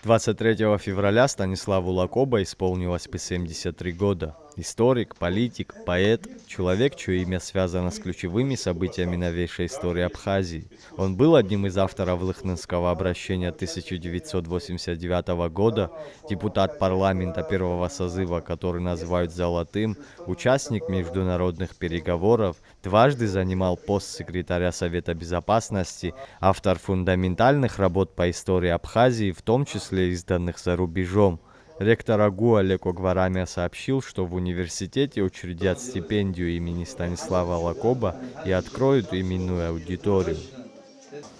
23 февраля Станиславу Лакоба исполнилось бы 73 года. Историк, политик, поэт, человек, чье имя связано с ключевыми событиями новейшей истории Абхазии. Он был одним из авторов Лыхненского обращения 1989 года, депутат парламента первого созыва, который называют «золотым», участник международных переговоров, дважды занимал пост секретаря Совета Безопасности, автор фундаментальных работ по истории Абхазии, в том числе изданных за рубежом. Ректор АГУ Олег Огварамя сообщил, что в университете учредят стипендию имени Станислава Лакоба и откроют именную аудиторию.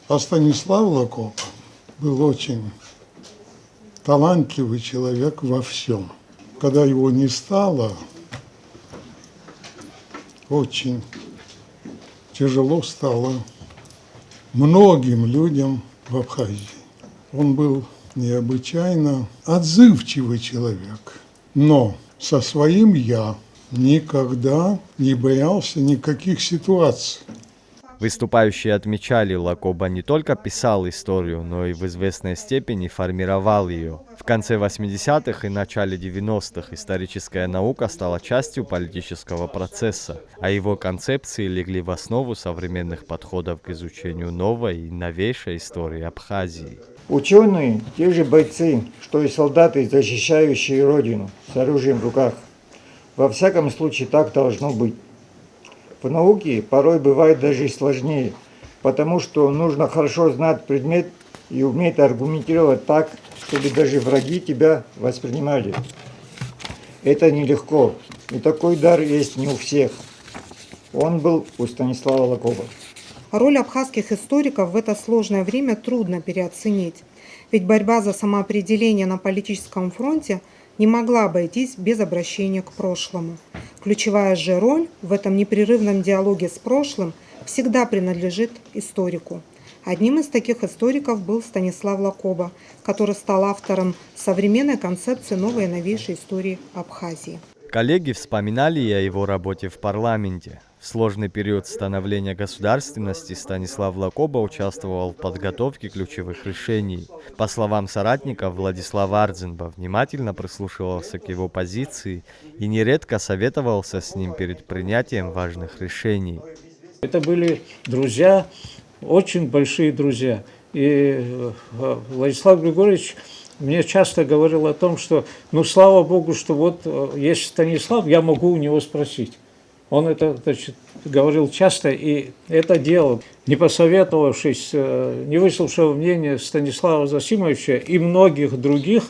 А Станислав Лакоба был очень талантливый человек во всем. Когда его не стало, очень тяжело стало многим людям в Абхазии. Он был необычайно отзывчивый человек, но со своим «я» никогда не боялся никаких ситуаций. Выступающие отмечали, Лакоба не только писал историю, но и в известной степени формировал ее. В конце 80-х и начале 90-х историческая наука стала частью политического процесса, а его концепции легли в основу современных подходов к изучению новой и новейшей истории Абхазии. Ученые – те же бойцы, что и солдаты, защищающие Родину с оружием в руках. Во всяком случае, так должно быть. В науке порой бывает даже и сложнее, потому что нужно хорошо знать предмет и уметь аргументировать так, чтобы даже враги тебя воспринимали. Это нелегко, и такой дар есть не у всех. Он был у Станислава Лакоба. Роль абхазских историков в это сложное время трудно переоценить, ведь борьба за самоопределение на политическом фронте не могла обойтись без обращения к прошлому. Ключевая же роль в этом непрерывном диалоге с прошлым всегда принадлежит историку. Одним из таких историков был Станислав Лакоба, который стал автором современной концепции новой и новейшей истории Абхазии. Коллеги вспоминали и о его работе в парламенте. В сложный период становления государственности Станислав Лакоба участвовал в подготовке ключевых решений. По словам соратников, Владислав Ардзинба внимательно прислушивался к его позиции и нередко советовался с ним перед принятием важных решений. Это были друзья, очень большие друзья. И Владислав Григорьевич мне часто говорил о том, что, ну, слава Богу, что вот есть Станислав, я могу у него спросить. Он это, значит, говорил часто и это делал, не посоветовавшись, не выслушав мнение Станислава Зосимовича и многих других,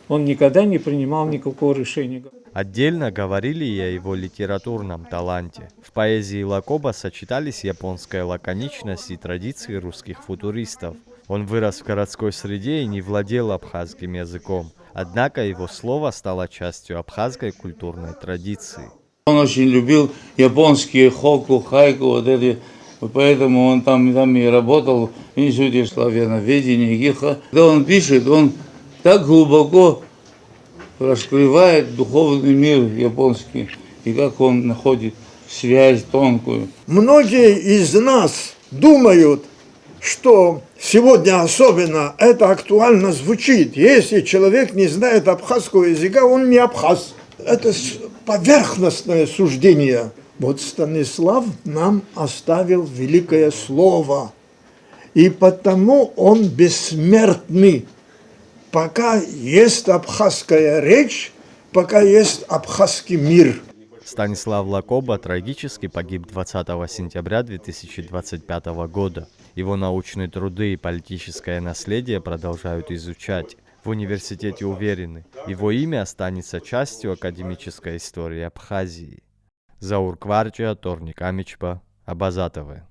он никогда не принимал никакого решения. Отдельно говорили и о его литературном таланте. В поэзии Лакоба сочетались японская лаконичность и традиции русских футуристов. Он вырос в городской среде и не владел абхазским языком, однако его слово стало частью абхазской культурной традиции. Он очень любил японские хоку, хайку, вот эти, поэтому он там и работал в институте славяноведения, гиха. Когда он пишет, он так глубоко раскрывает духовный мир японский, и как он находит связь тонкую. Многие из нас думают, что сегодня особенно это актуально звучит. Если человек не знает абхазского языка, он не абхаз. Это поверхностное суждение. Вот Станислав нам оставил великое слово, и потому он бессмертный. Пока есть абхазская речь, пока есть абхазский мир. Станислав Лакоба трагически погиб 20 сентября 2025 года. Его научные труды и политическое наследие продолжают изучать. В университете уверены, его имя останется частью академической истории Абхазии. Заур Кварча, Торник Амичпа, Абазатовы.